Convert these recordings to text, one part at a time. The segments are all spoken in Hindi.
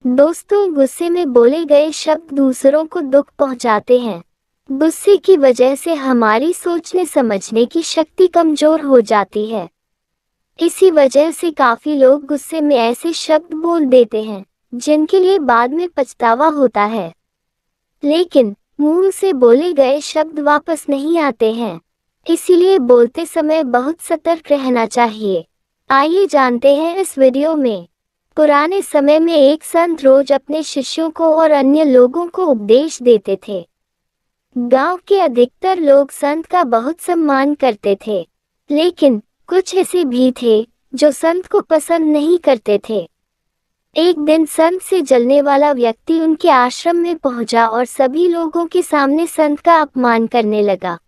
दोस्तों, गुस्से में बोले गए शब्द दूसरों को दुख पहुंचाते हैं। गुस्से की वजह से हमारी सोचने समझने की शक्ति कमजोर हो जाती है। इसी वजह से काफी लोग गुस्से में ऐसे शब्द बोल देते हैं जिनके लिए बाद में पछतावा होता है। लेकिन मुंह से बोले गए शब्द वापस नहीं आते हैं, इसीलिए बोलते समय बहुत सतर्क रहना चाहिए। आइए जानते हैं इस वीडियो में। पुराने समय में एक संत रोज अपने शिष्यों को और अन्य लोगों को उपदेश देते थे। गांव के अधिकतर लोग संत का बहुत सम्मान करते थे, लेकिन कुछ ऐसे भी थे जो संत को पसंद नहीं करते थे। एक दिन संत से जलने वाला व्यक्ति उनके आश्रम में पहुंचा और सभी लोगों के सामने संत का अपमान करने लगा।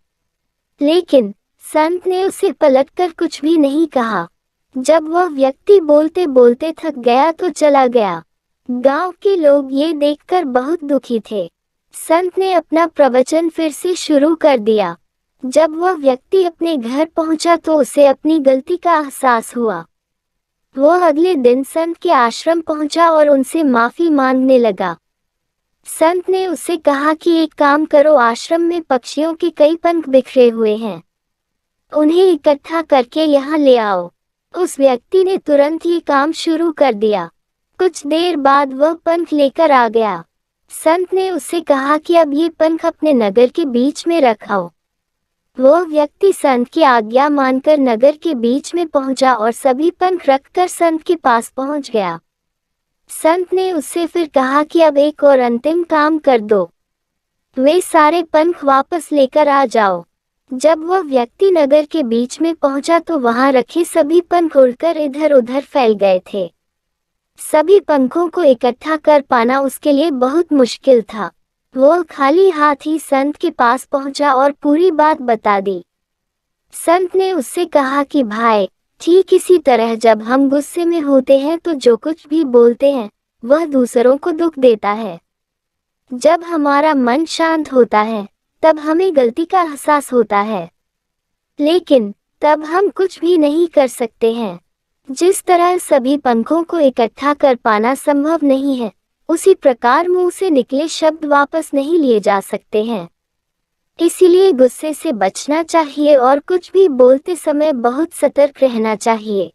लेकिन संत ने उसे पलटकर कुछ भी नहीं कहा। जब वह व्यक्ति बोलते बोलते थक गया तो चला गया। गांव के लोग ये देखकर बहुत दुखी थे। संत ने अपना प्रवचन फिर से शुरू कर दिया। जब वह व्यक्ति अपने घर पहुंचा तो उसे अपनी गलती का एहसास हुआ। वह अगले दिन संत के आश्रम पहुंचा और उनसे माफी मांगने लगा। संत ने उससे कहा कि एक काम करो, आश्रम में पक्षियों के कई पंख बिखरे हुए हैं, उन्हें इकट्ठा करके यहाँ ले आओ। उस व्यक्ति ने तुरंत ये काम शुरू कर दिया। कुछ देर बाद वह पंख लेकर आ गया। संत ने उससे कहा कि अब ये पंख अपने नगर के बीच में रखाओ। वह व्यक्ति संत की आज्ञा मानकर नगर के बीच में पहुंचा और सभी पंख रखकर संत के पास पहुंच गया। संत ने उससे फिर कहा कि अब एक और अंतिम काम कर दो, वे सारे पंख वापस लेकर आ जाओ। जब वह व्यक्ति नगर के बीच में पहुंचा तो वहां रखे सभी पंख उड़कर इधर उधर फैल गए थे। सभी पंखों को इकट्ठा कर पाना उसके लिए बहुत मुश्किल था। वह खाली हाथ ही संत के पास पहुंचा और पूरी बात बता दी। संत ने उससे कहा कि भाई, ठीक इसी तरह जब हम गुस्से में होते हैं तो जो कुछ भी बोलते हैं वह दूसरों को दुख देता है। जब हमारा मन शांत होता है तब हमें गलती का एहसास होता है, लेकिन तब हम कुछ भी नहीं कर सकते हैं। जिस तरह सभी पंखों को इकट्ठा कर पाना संभव नहीं है, उसी प्रकार मुंह से निकले शब्द वापस नहीं लिए जा सकते हैं। इसीलिए गुस्से से बचना चाहिए और कुछ भी बोलते समय बहुत सतर्क रहना चाहिए।